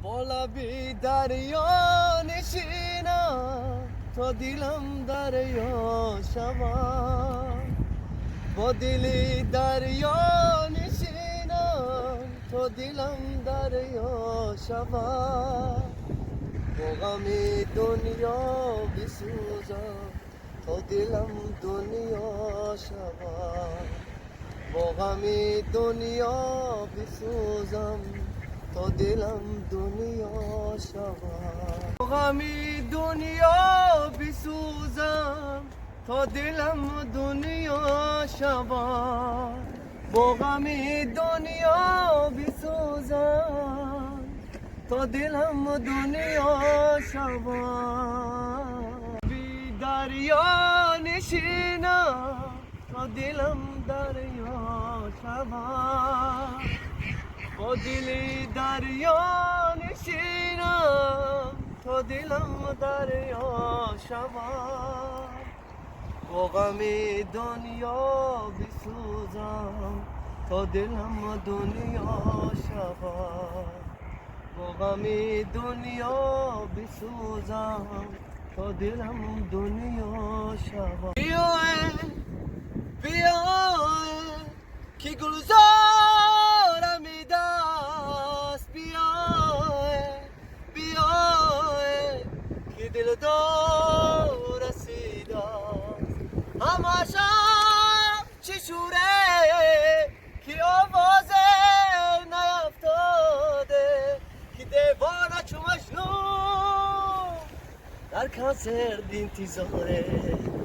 با لبی دریا نشینم تا دلم دریا شود، با دلی دریا نشینم تا دلم دریا شود، با غم دنیا بسوزم تا دلم دنیا شود، با غم دنیا بسوزم تا دلم دنیا شود، با غم دنیا بسوزم تا دلم دنیا شود، با غم دنیا بسوزم تا دلم دنیا شود، بی دریا نشینم تا دلم دریا شود، با دلی دریا نشینم تا دلم دریا شود، با غم دنیا بسوزم تا دلم دنیا شود، با غم دنیا بسوزم تا دلم دنیا شود. بیای که گلزارم دست بیای که دل دار رسیده همشم چشوره که آواز نیفتاده که دیوانه چو مجنون در کنسرت انتظاره.